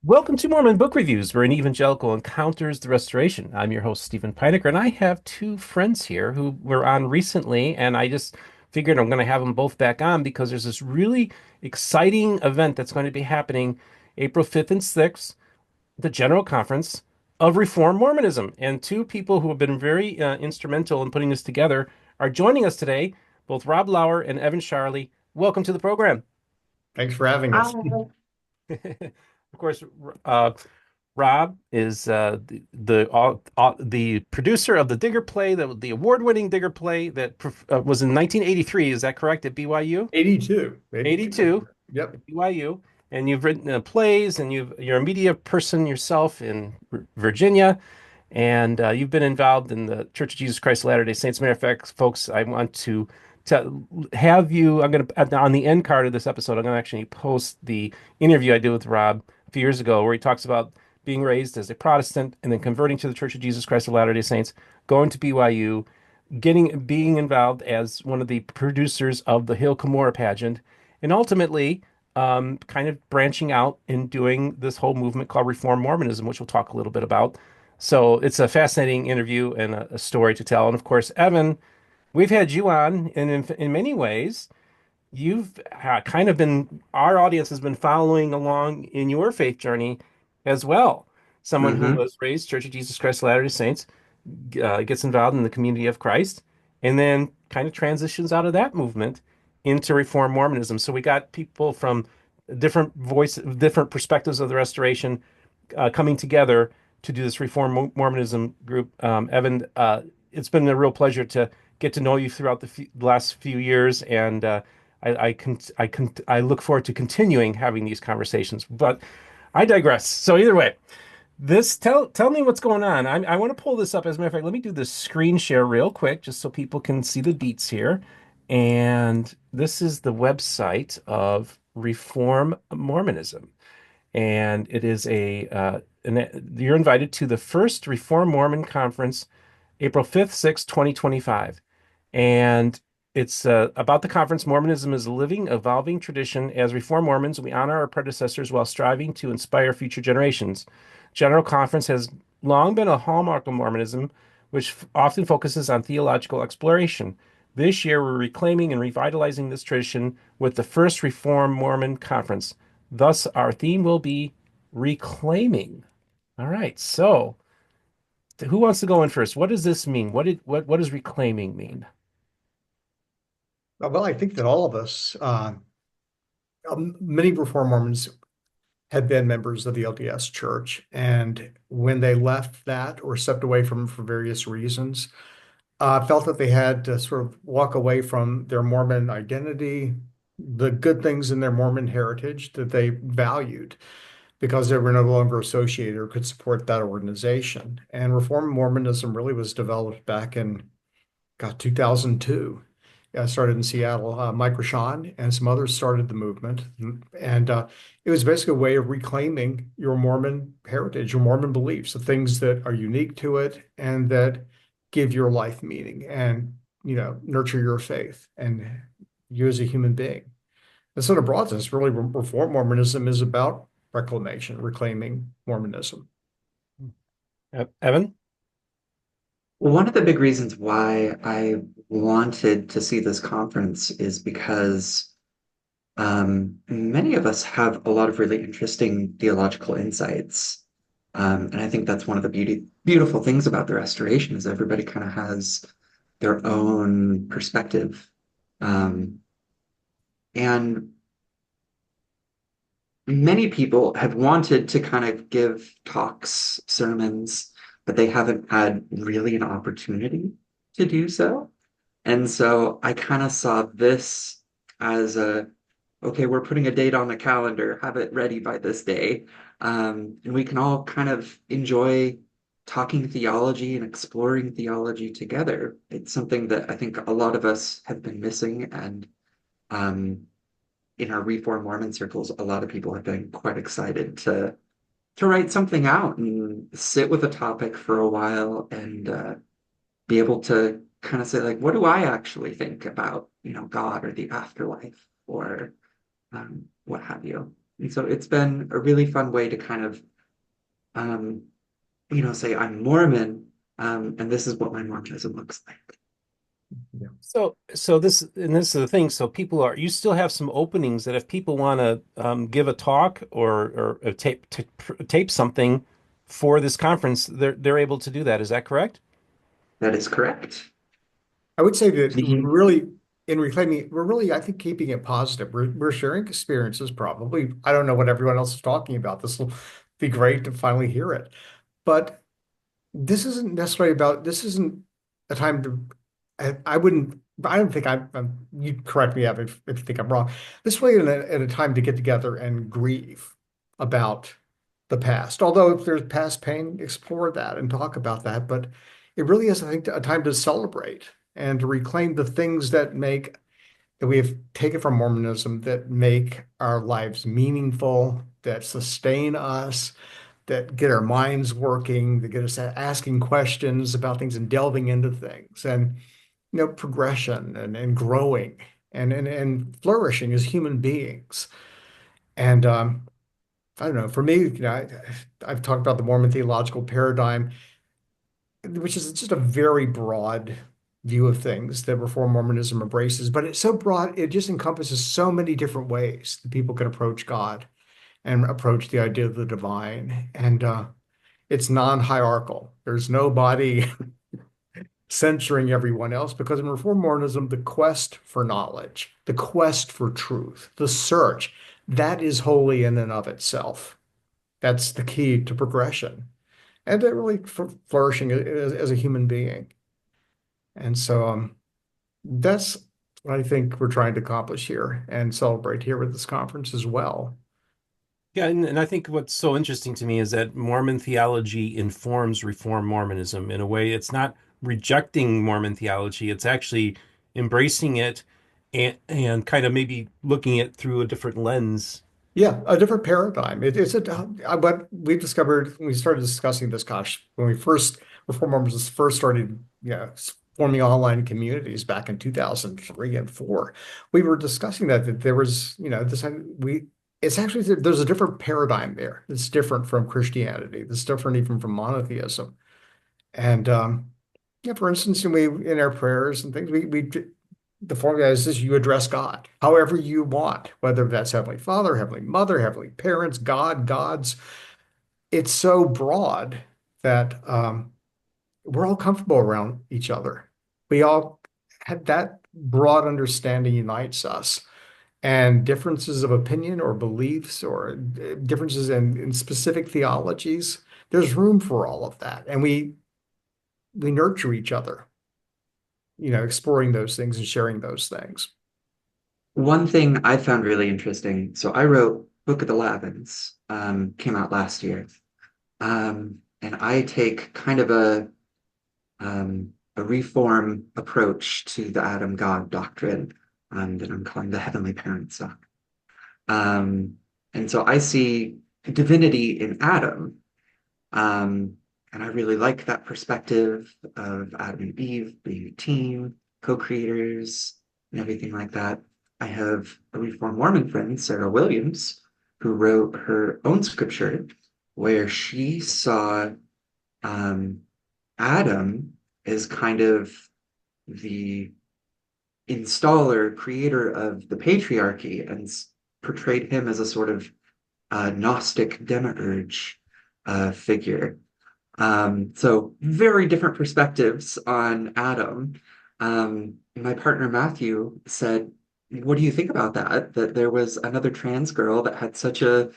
Welcome to Mormon Book Reviews, where an evangelical encounters the restoration. I'm your host, Steven Pynakker, and I have two friends here who were on recently, and I just figured I'm going to have them both back on because there's this really exciting event that's going to be happening April 5th and 6th, the General Conference of Reform Mormonism. And two people who have been very instrumental in putting this together are joining us today, both Rob Lauer and Evan Sharley. Welcome to the program. Thanks for having us. Of course, uh, Rob is the producer of the Digger play, the award-winning Digger play that was in 1983. Is that correct? At BYU? 82. 82. 82 Yep. at BYU. And you've written plays, and you're a media person yourself in Virginia, and you've been involved in the Church of Jesus Christ of Latter-day Saints. Matter of fact, folks, I want to have you. I'm going to on the end card of this episode. I'm going to actually post the interview I did with Rob a few years ago, where he talks about being raised as a Protestant and then converting to the Church of Jesus Christ of Latter-day Saints, going to BYU, being involved as one of the producers of the Hill Cumorah pageant, and ultimately kind of branching out and doing this whole movement called Reform Mormonism, which we'll talk a little bit about. So it's a fascinating interview and a story to tell. And of course, Evan, we've had you on, and in many ways, you've kind of been, our audience has been following along in your faith journey as well. Someone who Hmm. was raised Church of Jesus Christ of Latter-day Saints, gets involved in the community of Christ, and then kind of transitions out of that movement into Reformed Mormonism. So we got people from different perspectives of the Restoration coming together to do this Reformed Mormonism group. Evan, it's been a real pleasure to get to know you throughout the last few years, and I look forward to continuing having these conversations. But I digress. So either way, tell me what's going on. I want to pull this up. As a matter of fact, let me do the screen share real quick, just so people can see the deets here. And this is the website of Reform Mormonism, and it is you're invited to the first Reform Mormon Conference, April 5th, 6th, 2025. And it's about the conference. Mormonism is a living, evolving tradition. As Reform Mormons, we honor our predecessors while striving to inspire future generations. General Conference has long been a hallmark of Mormonism, which often focuses on theological exploration. This year, we're reclaiming and revitalizing this tradition with the first Reform Mormon Conference. Thus, our theme will be reclaiming. All right, so who wants to go in first? What does this mean? What does reclaiming mean? Well, I think that all of us, many Reformed Mormons had been members of the LDS Church. And when they left that or stepped away from it for various reasons, felt that they had to sort of walk away from their Mormon identity, the good things in their Mormon heritage that they valued because they were no longer associated or could support that organization. And Reformed Mormonism really was developed back in 2002. I started in Seattle. Mike Rashawn and some others started the movement. And it was basically a way of reclaiming your Mormon heritage, your Mormon beliefs, the things that are unique to it and that give your life meaning and, nurture your faith and you as a human being. And so, in a broad sense, really, Reform Mormonism is about reclamation, reclaiming Mormonism. Evan? Well, one of the big reasons why I wanted to see this conference is because many of us have a lot of really interesting theological insights. And I think that's one of the beautiful things about the restoration is everybody kind of has their own perspective. Um, and many people have wanted to kind of give talks, sermons, but they haven't had really an opportunity to do so. And so I kind of saw this as okay, we're putting a date on the calendar, have it ready by this day. And we can all kind of enjoy talking theology and exploring theology together. It's something that I think a lot of us have been missing. And um, in our Reformed Mormon circles, a lot of people have been quite excited to write something out and sit with a topic for a while and be able to kind of say like, what do I actually think about, God or the afterlife or what have you? And so it's been a really fun way to kind of, um, say I'm Mormon, and this is what my Mormonism looks like. Yeah. So this is the thing. So you still have some openings that if people want to give a talk or tape something for this conference, they're able to do that. Is that correct? That is correct. I would say that we're The really in reclaiming, we're really, I think, keeping it positive. We're sharing experiences probably. I don't know what everyone else is talking about. This will be great to finally hear it. But this isn't a time to, I don't think you correct me if you think I'm wrong. This is really in a time to get together and grieve about the past. Although if there's past pain, explore that and talk about that. But it really is, I think, a time to celebrate and to reclaim the things that we have taken from Mormonism that make our lives meaningful, that sustain us, that get our minds working, that get us asking questions about things and delving into things, and progression and growing and flourishing as human beings. And I don't know, for me, I've talked about the Mormon theological paradigm, which is just a very broad view of things that Reform Mormonism embraces, but it's so broad, it just encompasses so many different ways that people can approach God and approach the idea of the divine. And it's non-hierarchical. There's nobody censoring everyone else because in Reform Mormonism, the quest for knowledge, the quest for truth, the search, that is holy in and of itself. That's the key to progression and to really flourishing as a human being. And so that's what I think we're trying to accomplish here and celebrate here with this conference as well. Yeah, and I think what's so interesting to me is that Mormon theology informs Reform Mormonism in a way. It's not rejecting Mormon theology, it's actually embracing it and kind of maybe looking at it through a different lens. Yeah, a different paradigm. It's what we discovered when we started discussing this, gosh, when we first, Reform Mormons first started, forming online communities back in 2003 and four. We were discussing that there was, it's actually, there's a different paradigm there. It's different from Christianity. It's different even from monotheism. And yeah, for instance, in our prayers and things, the formula is this: you address God however you want, whether that's Heavenly Father, Heavenly Mother, Heavenly Parents, God, gods. It's so broad that we're all comfortable around each other. We all had that broad understanding unites us, and differences of opinion or beliefs or differences in specific theologies. There's room for all of that, and we nurture each other, exploring those things and sharing those things. one thing I found really interesting, so I wrote Book of the Lavins, came out last year. And I take kind of a reform approach to the Adam God doctrine, that I'm calling the Heavenly Parents doctrine. Um, and so I see divinity in Adam. And I really like that perspective of Adam and Eve being a team, co-creators, and everything like that. I have a Reformed Mormon friend, Sarah Williams, who wrote her own scripture where she saw um, Adam as kind of the installer, creator of the patriarchy, and portrayed him as a sort of Gnostic demiurge figure. So very different perspectives on Adam. My partner Matthew said, "What do you think about that? That there was another trans girl that had such a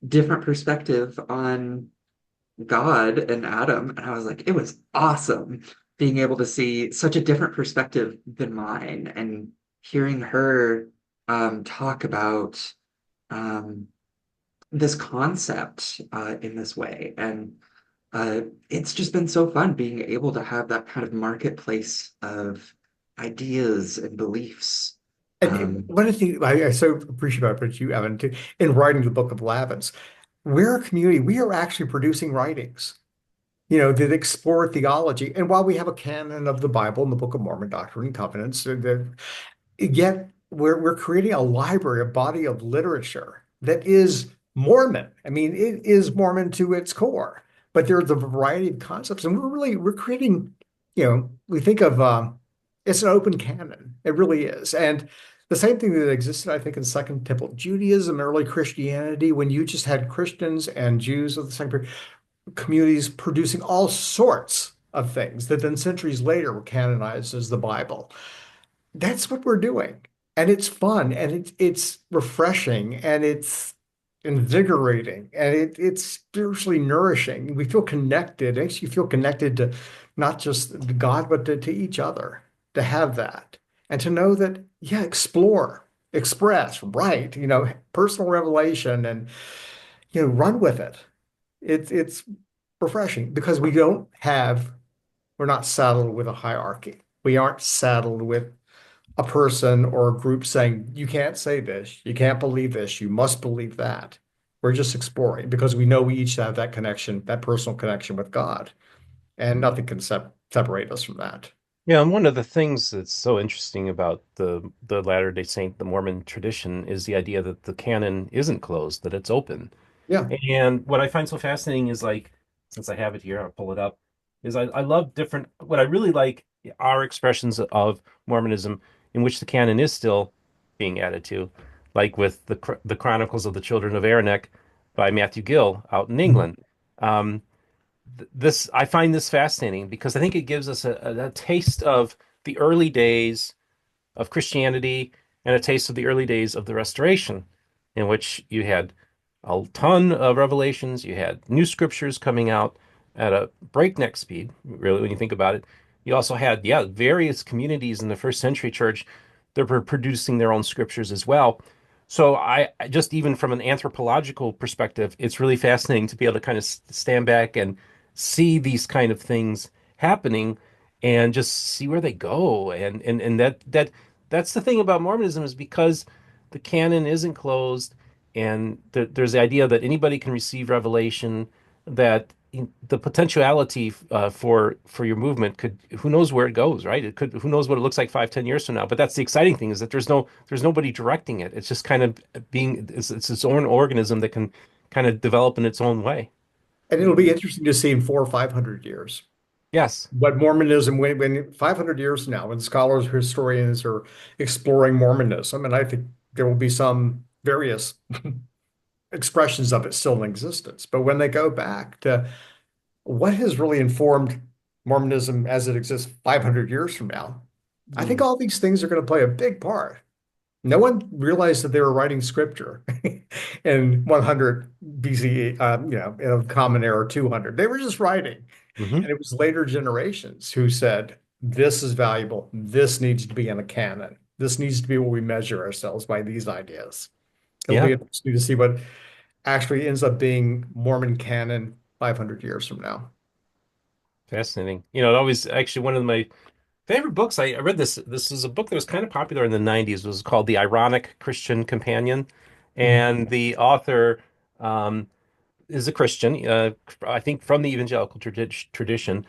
different perspective on God and Adam." And I was like, it was awesome being able to see such a different perspective than mine and hearing her talk about um, this concept in this way. And it's just been so fun being able to have that kind of marketplace of ideas and beliefs. And Um, one of the things I so appreciate about you, Evan, too, in writing the Book of Lavins, we're a community. We are actually producing writings, that explore theology. And while we have a canon of the Bible and the Book of Mormon, Doctrine and Covenants, yet we're creating a library, a body of literature that is Mormon. I mean, it is Mormon to its core, but there's a variety of concepts, and we're creating, we think of it's an open canon. It really is, and the same thing that existed, I think, in Second Temple Judaism, early Christianity, when you just had Christians and Jews of the same period, communities producing all sorts of things that then centuries later were canonized as the Bible. That's what we're doing. And it's fun and it's refreshing and it's invigorating and it's spiritually nourishing. We feel connected. It makes you feel connected to not just God, but to each other, to have that. And to know that, yeah, explore, express, write, personal revelation and run with it. It's refreshing because we're not saddled with a hierarchy. We aren't saddled with a person or a group saying, you can't say this, you can't believe this, you must believe that. We're just exploring because we know we each have that connection, that personal connection with God, and nothing can separate us from that. Yeah, and one of the things that's so interesting about the Latter-day Saint, the Mormon tradition, is the idea that the canon isn't closed, that it's open. Yeah. And what I find so fascinating is like, since I have it here, I'll pull it up, is I love different, what I really like are expressions of Mormonism in which the canon is still being added to, like with the Chronicles of the Children of Aranek by Matthew Gill out in Mhm. England. Um, this I find this fascinating because I think it gives us a taste of the early days of Christianity and a taste of the early days of the Restoration, in which you had a ton of revelations, you had new scriptures coming out at a breakneck speed, really, when you think about it. You also had, yeah, various communities in the first century church that were producing their own scriptures as well. So just even from an anthropological perspective, it's really fascinating to be able to kind of stand back and see these kind of things happening and just see where they go. And that's the thing about Mormonism is because the canon isn't closed and there's the idea that anybody can receive revelation, that the potentiality for your movement could, who knows where it goes, right? It could, who knows what it looks like 5, 10 years from now. But that's the exciting thing, is that there's nobody directing it. It's just kind of it's its own organism that can kind of develop in its own way. And it'll be interesting to see in 400 or 500 years Yes. what Mormonism, when 500 years from now, when scholars, historians are exploring Mormonism, and I think there will be some various expressions of it still in existence. But when they go back to what has really informed Mormonism as it exists 500 years from now, I think Mm. all these things are going to play a big part. No one realized that they were writing scripture in 100 BCE, in a common era 200. They were just writing. Hmm. And it was later generations who said, this is valuable. This needs to be in a canon. This needs to be where we measure ourselves by these ideas. It'll be Yeah. interesting to see what actually ends up being Mormon canon 500 years from now. Fascinating. It always actually one of my favorite books. I read this. This is a book that was kind of popular in the 90s. It was called The Ironic Christian Companion. Mhm. And the author um, is a Christian, I think from the evangelical tradition.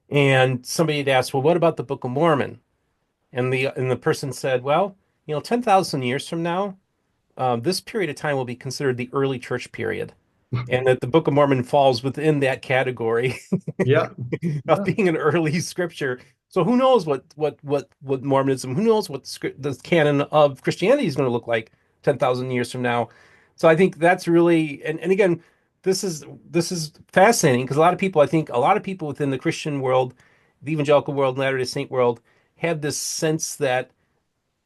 And somebody had asked, well, what about the Book of Mormon? And the person said, well, 10,000 years from now, this period of time will be considered the early church period. And that the Book of Mormon falls within that category Yeah. of Yeah. being an early scripture. So who knows what Mormonism, who knows what the canon of Christianity is going to look like 10,000 years from now. So I think that's really, and again, this is fascinating because I think a lot of people within the Christian world, the evangelical world, Latter-day Saint world, have this sense that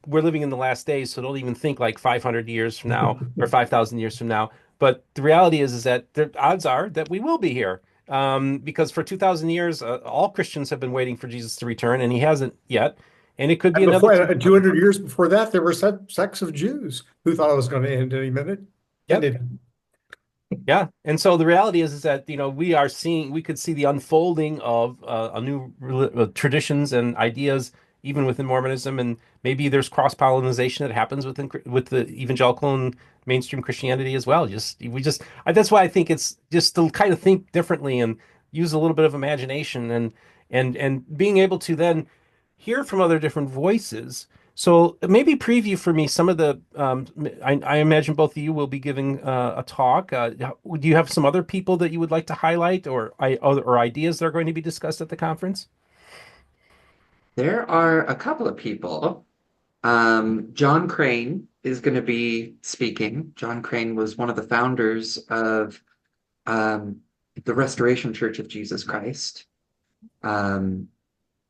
we're living in the last days, so don't even think like 500 years from now or 5,000 years from now. But the reality is that the odds are that we will be here. Because for 2,000 years, all Christians have been waiting for Jesus to return, and he hasn't yet. And it could be And another before, 2,000. 200 years before that, there were sects of Jews who thought it was going to end any minute. And Yep. it, Yeah, and so the reality is that we could see the unfolding of a new traditions and ideas even within Mormonism, and maybe there's cross-pollination that happens with the evangelical and mainstream Christianity as well. That's why I think it's just to kind of think differently and use a little bit of imagination and being able to then hear from other different voices So maybe preview for me some of the. I imagine both of you will be giving a talk. Do you have some other people that you would like to highlight, or ideas that are going to be discussed at the conference? There are a couple of people. John Crane is going to be speaking. John Crane was one of the founders of um, the Restoration Church of Jesus Christ. Um,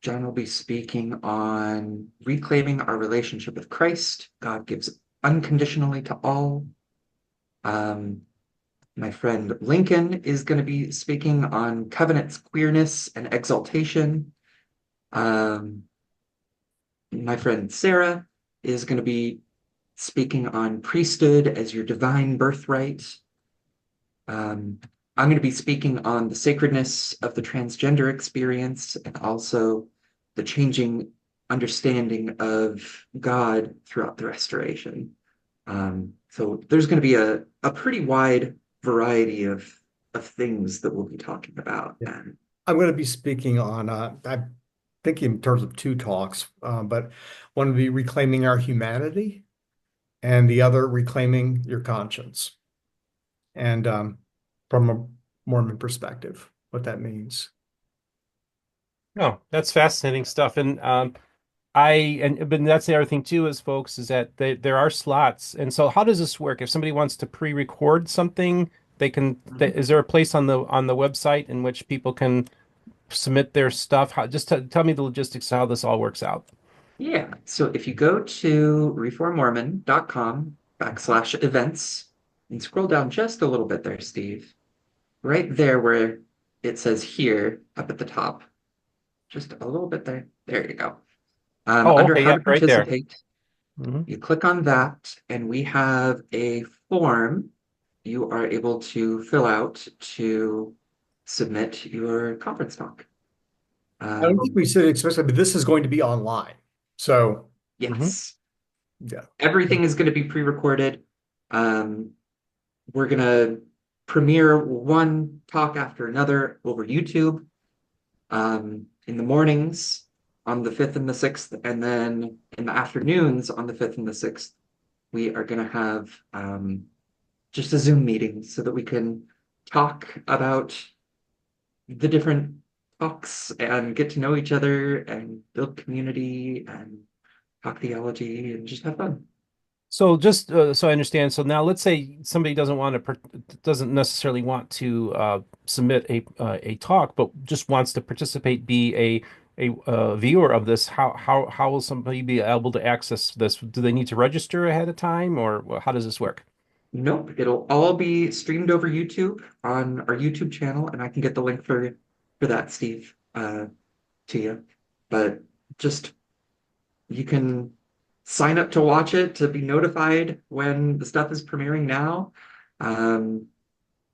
John will be speaking on reclaiming our relationship with Christ. God gives unconditionally to all. Um, my friend Lincoln is going to be speaking on covenant's queerness and exaltation. Um, my friend Sarah is going to be speaking on priesthood as your divine birthright. Um, I'm going to be speaking on the sacredness of the transgender experience and also the changing understanding of God throughout the restoration. So there's going to be a pretty wide variety of things that we'll be talking about. Yeah. And I'm going to be speaking on, I'm thinking in terms of two talks, but one would be reclaiming our humanity and the other reclaiming your conscience. And from a Mormon perspective, what that means. Oh, that's fascinating stuff. And but that's the other thing too, is folks, is that there are slots. And so how does this work? If somebody wants to pre-record something, is there a place on the website in which people can submit their stuff? Just tell me the logistics of how this all works out. yeah, so if you go to reformmormon.com/events and scroll down just a little bit there, Steve, right there where it says here up at the top, just a little bit there. There you go. Oh, Under okay, how yeah, to right there. participate, Hmm. you click on that, and we have a form you are able to fill out to submit your conference talk. I don't think Um, we said explicitly, but this is going to be online. So, Hmm. yes, yeah. everything is going to be pre-recorded. Um, we're going to premiere one talk after another over YouTube in the mornings on the 5th and the 6th, and then in the afternoons on the 5th and the 6th, we are going to have just a Zoom meeting so that we can talk about the different talks and get to know each other and build community and talk theology and just have fun. So just so I understand, so now let's say somebody doesn't necessarily want to submit a talk, but just wants to participate, be a viewer of this. How will somebody be able to access this? Do they need to register ahead of time, or how does this work? Nope, it'll all be streamed over YouTube on our YouTube channel, and I can get the link for that, Steve, to you. But just you can sign up to watch it to be notified when the stuff is premiering now. Um,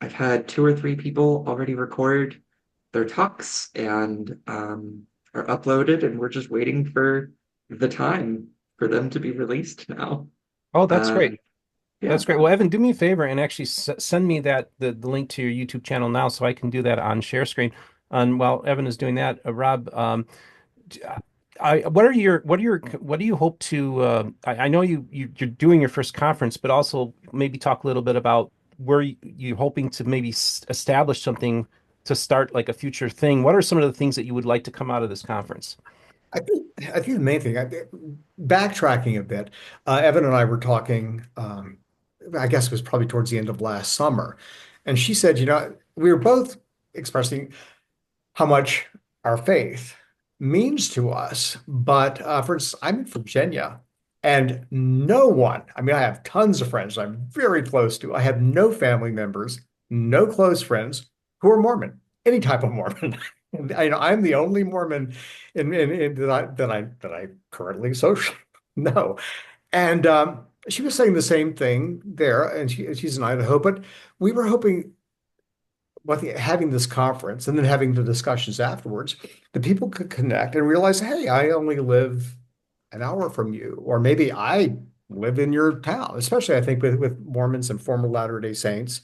I've had two or three people already record their talks and are uploaded, and we're just waiting for the time for them to be released now. Oh, that's Uh, great. yeah. That's great. Well, Evan, do me a favor and actually send me the link to your YouTube channel now so I can do that on share screen. And while Evan is doing that, Rob, what do you hope to I know you're doing your first conference, but also maybe talk a little bit about where you're hoping to maybe establish something to start like a future thing. What are some of the things that you would like to come out of this conference? I think the main thing, backtracking a bit, Evan and I were talking, I guess it was probably towards the end of last summer. And she said, we were both expressing how much our faith means to us. But for instance, I'm in Virginia and no one, I mean, I have tons of friends I'm very close to. I have no family members, no close friends who are Mormon, any type of Mormon. I'm the only Mormon that I currently socially know. And she was saying the same thing there, and she's in Idaho, but we were hoping having this conference and then having the discussions afterwards, the people could connect and realize, hey, I only live an hour from you, or maybe I live in your town, especially I think with Mormons and former Latter-day Saints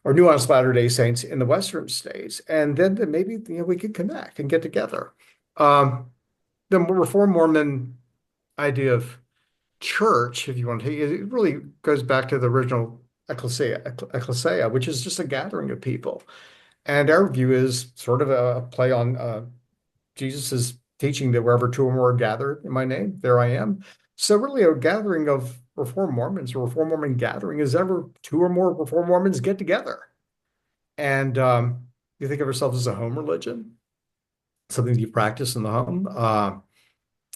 or nuanced Latter-day Saints in the Western states. And then maybe we could connect and get together. The Reform Mormon idea of church, if you want to take it, it really goes back to the original ecclesia, which is just a gathering of people. And our view is sort of a play on Jesus's teaching that wherever two or more are gathered in my name, there I am. So really a gathering of Reformed Mormons, a Reformed Mormon gathering is ever two or more Reformed Mormons get together. And you think of ourselves as a home religion, something you practice in the home.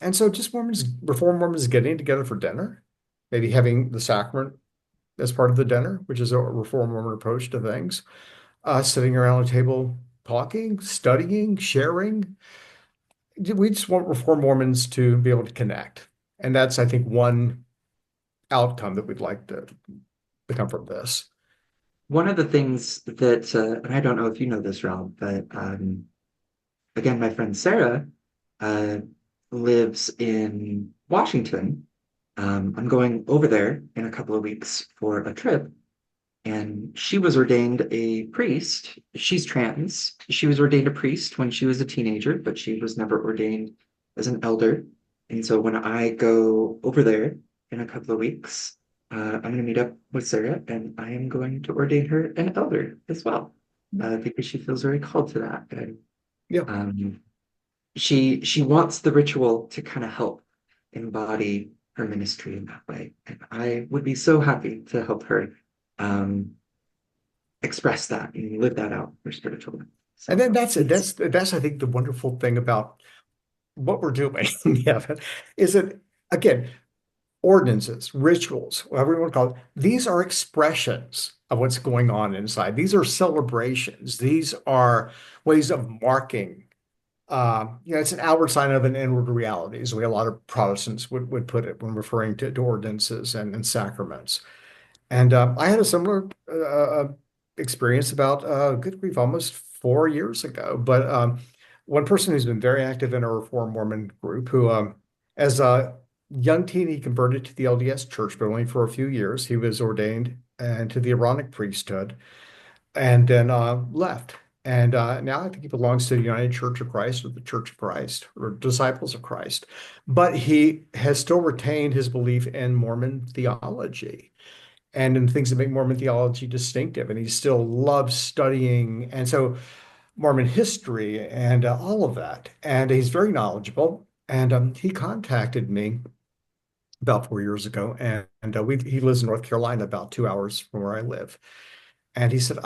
And so just Mormons, Reformed Mormons getting together for dinner, maybe having the sacrament as part of the dinner, which is a Reformed Mormon approach to things, sitting around a table, talking, studying, sharing. We just want Reformed Mormons to be able to connect. And that's, I think, one outcome that we'd like to come from this. One of the things that, and I don't know if you know this, Rob, but again, my friend Sarah uh, lives in Washington. I'm going over there in a couple of weeks for a trip, and she was ordained a priest. She's trans. She was ordained a priest when she was a teenager, but she was never ordained as an elder. And so when I go over there in a couple of weeks, I'm going to meet up with Sarah, and I am going to ordain her an elder as well, because she feels very called to that. And Yeah. um, she wants the ritual to kind of help embody her ministry in that way. And I would be so happy to help her um, express that and live that out for spiritual life. And So then that's it. it's That's I think the wonderful thing about what we're doing, yeah, is that again, ordinances, rituals, whatever you want to call it, these are expressions of what's going on inside. These are celebrations. These are ways of marking. It's an outward sign of an inward reality, is the way a lot of Protestants would put it when referring to ordinances and sacraments. And I had a similar experience about, good grief, almost 4 years ago. But one person who's been very active in a Reformed Mormon group who, as a young teen, he converted to the LDS Church, but only for a few years. He was ordained into the Aaronic priesthood and then left. And now I think he belongs to the United Church of Christ or the Church of Christ or Disciples of Christ. But he has still retained his belief in Mormon theology and in things that make Mormon theology distinctive. And he still loves studying. And so Mormon history and all of that. And he's very knowledgeable. And he contacted me about 4 years ago. And he lives in North Carolina, about 2 hours from where I live. And he said,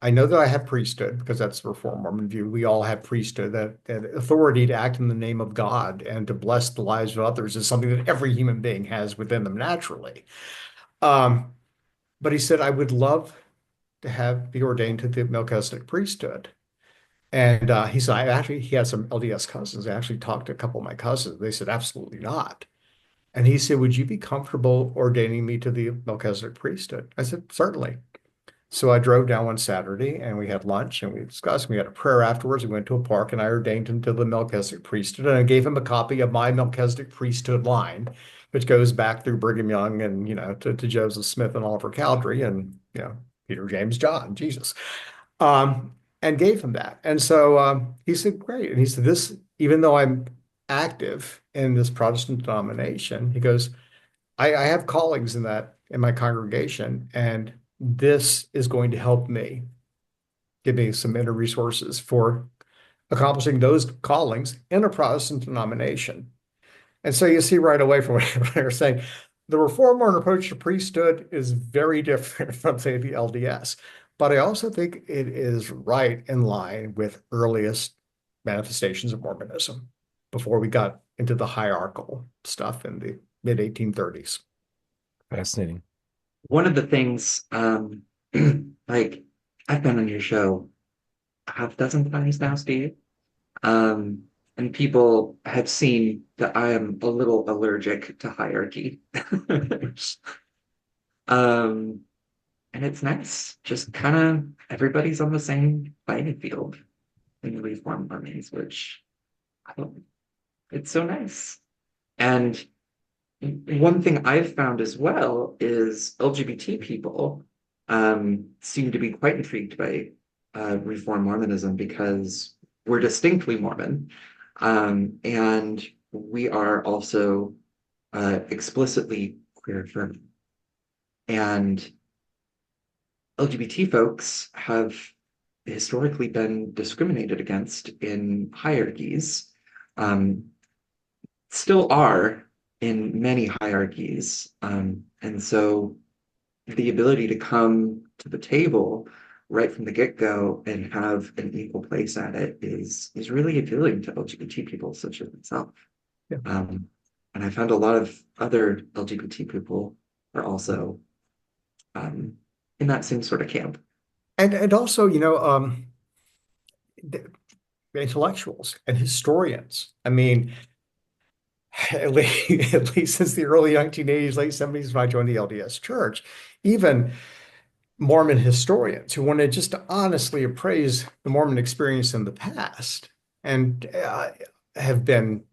I know that I have priesthood because that's the Reformed Mormon view. We all have priesthood, that authority to act in the name of God and to bless the lives of others is something that every human being has within them naturally. Um, but he said, I would love to be ordained to the Melchizedek priesthood. And he said, he had some LDS cousins. I actually talked to a couple of my cousins. They said, absolutely not. And he said, would you be comfortable ordaining me to the Melchizedek priesthood? I said, certainly. So I drove down one Saturday and we had lunch and we discussed. We had a prayer afterwards. We went to a park and I ordained him to the Melchizedek priesthood. And I gave him a copy of my Melchizedek priesthood line, which goes back through Brigham Young and, to Joseph Smith and Oliver Cowdery and, Peter, James, John, Jesus, and gave him that. And so he said, great. And he said, even though I'm active in this Protestant denomination, he goes, I have colleagues in my congregation, and this is going to help me give me some inner resources for accomplishing those callings in a Protestant denomination. And so you see right away from what you're saying, the Reformed Mormon approach to priesthood is very different from, say, the LDS. But I also think it is right in line with earliest manifestations of Mormonism before we got into the hierarchical stuff in the mid 1830s. Fascinating. one of the things like I've been on your show a half dozen times now, Steve. Um, and people have seen that I am a little allergic to hierarchy. Um, and it's nice. Just kind of everybody's on the same playing field in Reform Mormons, which I don't, it's so nice. And one thing I've found as well is LGBT people seem to be quite intrigued by Reform Mormonism because we're distinctly Mormon. And we are also explicitly queer affirming. And LGBT folks have historically been discriminated against in hierarchies, um, still are in many hierarchies. And so the ability to come to the table right from the get-go and have an equal place at it is really appealing to LGBT people such as myself. Yeah. And I found a lot of other LGBT people are also um, in that same sort of camp. And also, the intellectuals and historians. I mean, at least since the early 1980s, late 70s, when I joined the LDS Church, even Mormon historians who wanted just to honestly appraise the Mormon experience in the past and have been,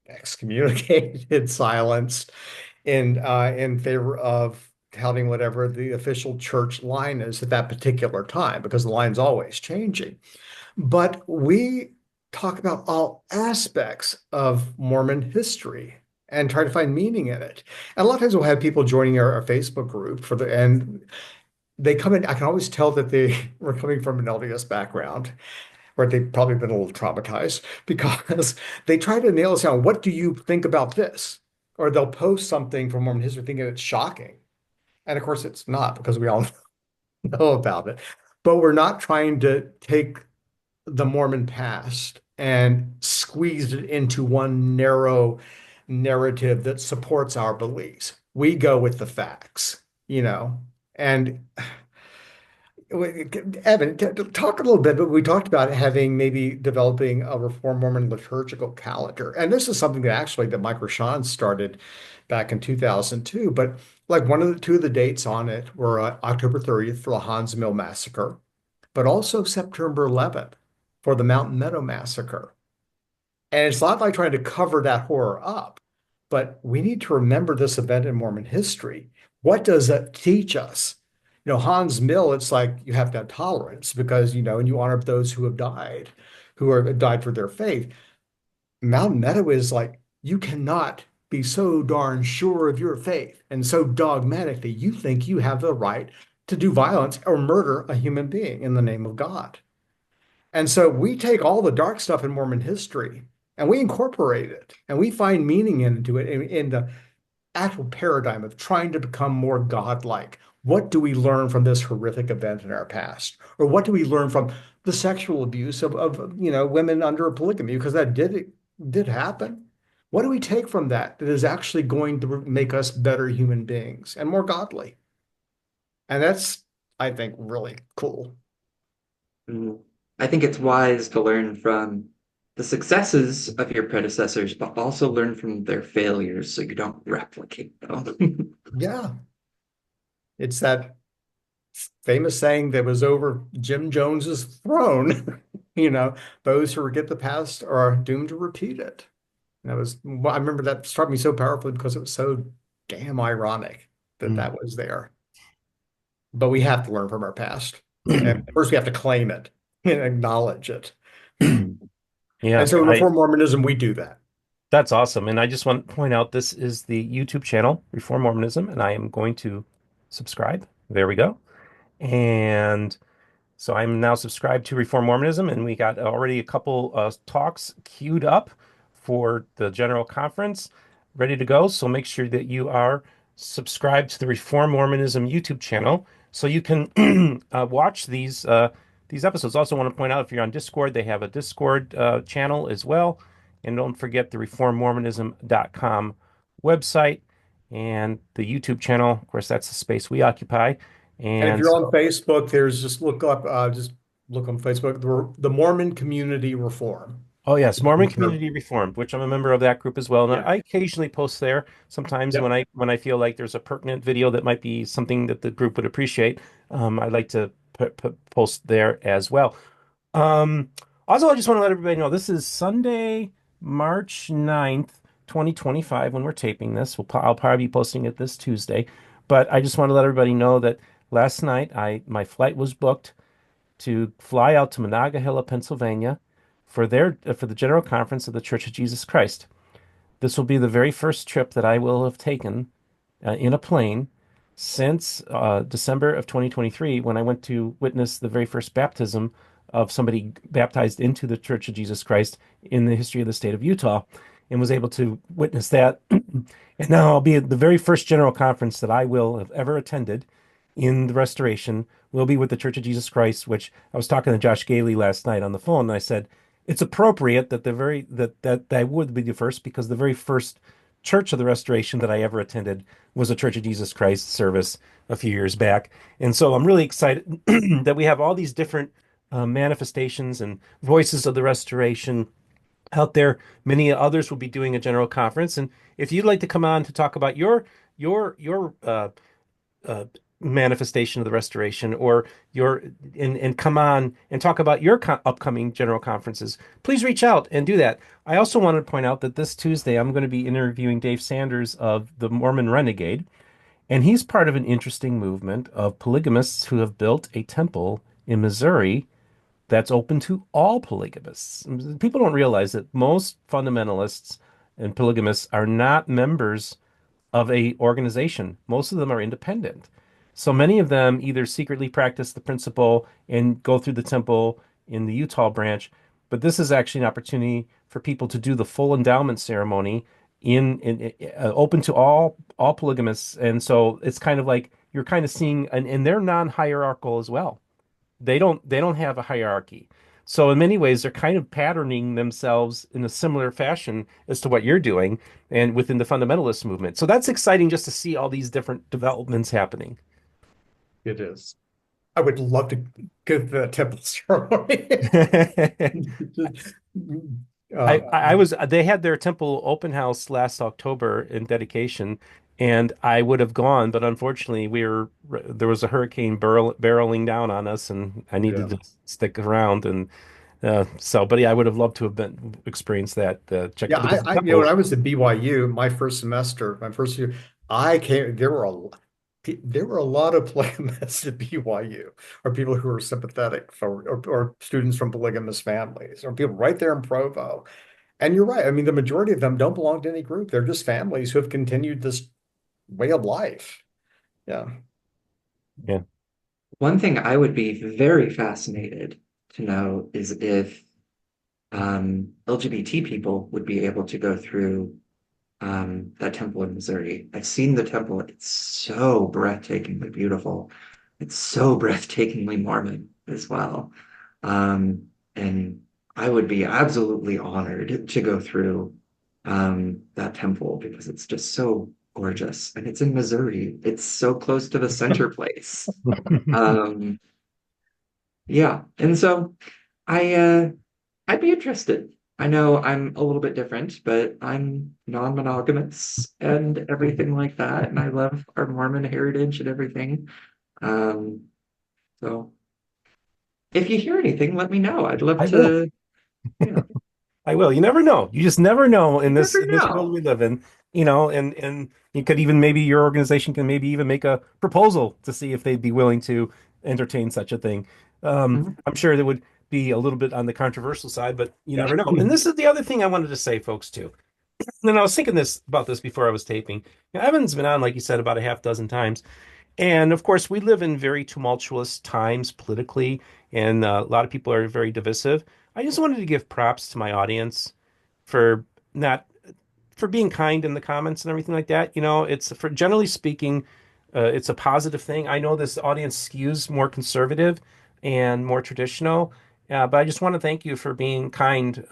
excommunicated, silenced in favor of touting whatever the official church line is at that particular time, because the line's always changing. But we talk about all aspects of Mormon history and try to find meaning in it. And a lot of times we'll have people joining our Facebook group and they come in. I can always tell that they were coming from an LDS background, or they've probably been a little traumatized because they try to nail us down. What do you think about this? Or they'll post something from Mormon history thinking it's shocking. And of course, it's not, because we all know about it. But we're not trying to take the Mormon past and squeeze it into one narrow narrative that supports our beliefs. We go with the facts, and Evan, talk a little bit, but we talked about having maybe developing a Reform Mormon liturgical calendar. And this is something that Mike Rashan started back in 2002. But like two of the dates on it were October 30th for the Hans Mill Massacre, but also September 11th for the Mountain Meadow Massacre. And it's not like trying to cover that horror up, but we need to remember this event in Mormon history. What does that teach us? Hans Mill, it's like you have to have tolerance because, and you honor those who have died, died for their faith. Mountain Meadow is like, you cannot be so darn sure of your faith and so dogmatic that you think you have the right to do violence or murder a human being in the name of God. And so we take all the dark stuff in Mormon history and we incorporate it and we find meaning into it in the actual paradigm of trying to become more godlike. What do we learn from this horrific event in our past? Or what do we learn from the sexual abuse of women under polygamy? Because that did happen. What do we take from that is actually going to make us better human beings and more godly? And that's, I think, really cool. Mm. I think it's wise to learn from the successes of your predecessors, but also learn from their failures so you don't replicate them. Yeah. It's that famous saying that was over Jim Jones's throne. Those who forget the past are doomed to repeat it. And I remember that struck me so powerfully because it was so damn ironic that Mm. that was there. But we have to learn from our past. And first we have to claim it and acknowledge it. And Yeah, so in Reform Mormonism, we do that. that's awesome. And I just want to point out this is the YouTube channel, Reform Mormonism, and I am going to subscribe. There we go. And so I'm now subscribed to Reform Mormonism, and we got already a couple talks queued up for the general conference, ready to go. So make sure that you are subscribed to the Reform Mormonism YouTube channel so you can watch these episodes. Also, want to point out if you're on Discord, they have a Discord channel as well. And don't forget the reformmormonism.com website and the YouTube channel. Of course, that's the space we occupy. And if And you're on so Facebook, just look on Facebook, the Mormon Community Reform. oh yes, Mormon Community Reformed, which I'm a member of that group as well. And Yeah. I occasionally post there sometimes Yep. when I feel like there's a pertinent video that might be something that the group would appreciate. I'd like to post there as well. Um, Also, I just want to let everybody know this is Sunday, March 9th, 2025 when we're taping this. I'll probably be posting it this Tuesday, but I just want to let everybody know that last night my flight was booked to fly out to Monongahela, Pennsylvania for the General Conference of the Church of Jesus Christ. This will be the very first trip that I will have taken in a plane since December of 2023 when I went to witness the very first baptism of somebody baptized into the Church of Jesus Christ in the history of the state of Utah and was able to witness that. And now I'll be at the very first general conference that I will have ever attended in the restoration will be with the Church of Jesus Christ, which I was talking to Josh Gailey last night on the phone, and I said it's appropriate that I would be the first because the very first church of the restoration that I ever attended was a Church of Jesus Christ service a few years back. And so I'm really excited that we have all these different manifestations and voices of the restoration out there. Many others will be doing a general conference. And if you'd like to come on to talk about your uh, manifestation of the restoration or your and come on and talk about your upcoming general conferences, please reach out and do that. I also want to point out that this Tuesday I'm going to be interviewing Dave Sanders of the Mormon Renegade, and he's part of an interesting movement of polygamists who have built a temple in Missouri that's open to all polygamists. People don't realize that most fundamentalists and polygamists are not members of a organization. Most of them are independent. So many of them either secretly practice the principle and go through the temple in the Utah branch, but this is actually an opportunity for people to do the full endowment ceremony open to all polygamists. And so it's kind of like you're kind of seeing, and they're non-hierarchical as well. They don't have a hierarchy. So in many ways, they're kind of patterning themselves in a similar fashion as to what you're doing and within the fundamentalist movement. So that's exciting just to see all these different developments happening. It is. I would love to give the temple ceremony. I, Uh, I was they had their temple open house last October in dedication, and I would have gone, but unfortunately there was a hurricane barreling down on us, and I yeah. needed to stick around. And but yeah, I would have loved to have been experienced that check Yeah, because the when temple. I was at BYU, my first semester, my first year, there were a lot of polygamists at BYU, or people who were sympathetic for, or students from polygamous families, or people right there in Provo. And you're right. I mean, the majority of them don't belong to any group. They're just families who have continued this way of life. Yeah. Yeah. One thing I would be very fascinated to know is if LGBT people would be able to go through that temple in Missouri. I've seen the temple. It's so breathtakingly beautiful. It's so breathtakingly Mormon as well. And I would be absolutely honored to go through that temple because it's just so gorgeous. And it's in Missouri. It's so close to the center place. Um, yeah. And so I'd be interested. I know I'm a little bit different, but I'm non-monogamous and everything like that. And I love our Mormon heritage and everything. Um, so if you hear anything, let me know. I'd love I will. to, yeah, I will. You never know. You just never know you in never this world know. we live in, and you could even maybe your organization can maybe even make a proposal to see if they'd be willing to entertain such a thing. Mhm. I'm sure that would be a little bit on the controversial side, but you Yeah. never know. And this is the other thing I wanted to say, folks, too. And I was thinking about this before I was taping. Evan's been on, like you said, about a half dozen times. And of course, we live in very tumultuous times politically, and a lot of people are very divisive. I just wanted to give props to my audience for not for being kind in the comments and everything like that. It's for generally speaking, it's a positive thing. I know this audience skews more conservative and more traditional, but I just want to thank you for being kind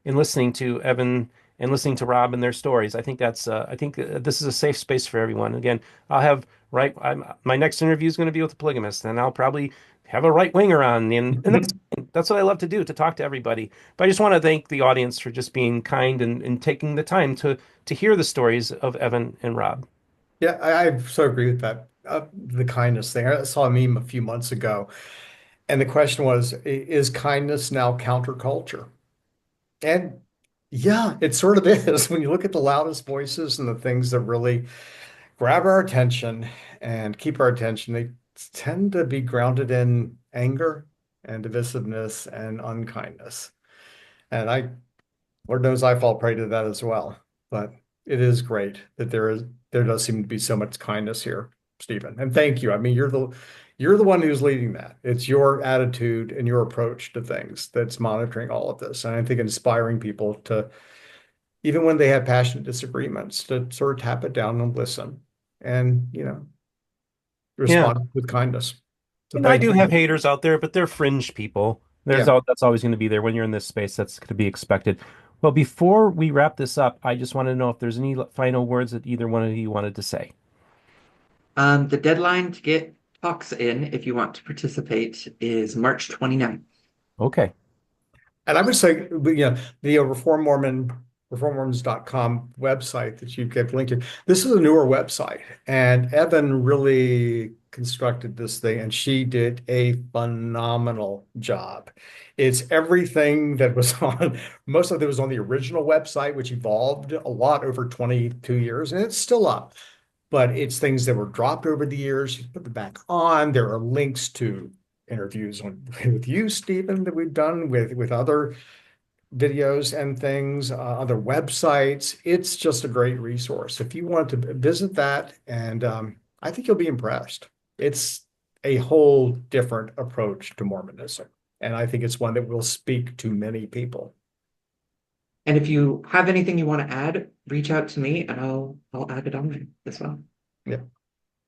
in listening to Evan and listening to Rob and their stories. I think this is a safe space for everyone. Again, I'll have my next interview is going to be with a polygamist, and I'll probably have a right winger on, and that's what I love to do, to talk to everybody. But I just want to thank the audience for just being kind and taking the time to hear the stories of Evan and Rob. Yeah, I so agree with that. The kindness thing. I saw a meme a few months ago, and the question was, is kindness now counterculture? And yeah, it sort of is. When you look at the loudest voices and the things that really grab our attention and keep our attention, they tend to be grounded in anger and divisiveness and unkindness. And Lord knows I fall prey to that as well. But it is great that there does seem to be so much kindness here, Stephen. And thank you. I mean, you're the one who's leading that. It's your attitude and your approach to things that's monitoring all of this. And I think inspiring people to, even when they have passionate disagreements, to sort of tap it down and listen and, Yeah. respond with kindness. So I thank do have you. haters out there, but they're fringe people. Yeah. That's always going to be there when you're in this space. That's going to be expected. Well, before we wrap this up, I just want to know if there's any final words that either one of you wanted to say. The deadline to get talks in, if you want to participate, is March 29th. Okay. And I would say, the reformmormons.com website that you get linked to, this is a newer website. And Evan really constructed this thing, and she did a phenomenal job. It's everything that was on, most of it was on the original website, which evolved a lot over 22 years, and it's still up. But it's things that were dropped over the years. You put them back on. There are links to interviews with you, Stephen, that we've done with other videos and things, other websites. It's just a great resource. If you want to visit that, and I think you'll be impressed. It's a whole different approach to Mormonism. And I think it's one that will speak to many people. And if you have anything you want to add, reach out to me and I'll add it on there as well. Yeah.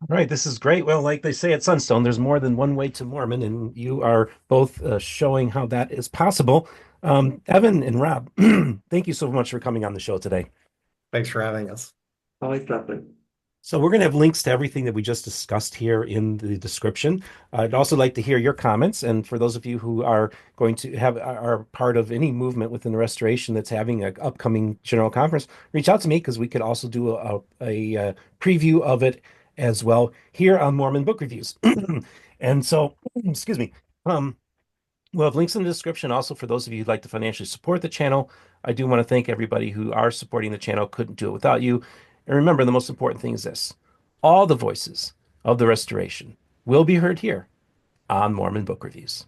All right, this is great. Well, like they say at Sunstone, there's more than one way to Mormon, and you are both showing how that is possible. Evan and Rob, thank you so much for coming on the show today. Thanks for having us. Always lovely. So we're going to have links to everything that we just discussed here in the description. I'd also like to hear your comments. And for those of you who are going to are part of any movement within the restoration that's having an upcoming general conference, reach out to me because we could also do a preview of it as well here on Mormon Book Reviews. And so, excuse me. We'll have links in the description also for those of you who'd like to financially support the channel. I do want to thank everybody who are supporting the channel. Couldn't do it without you. And remember, the most important thing is this: all the voices of the restoration will be heard here on Mormon Book Reviews.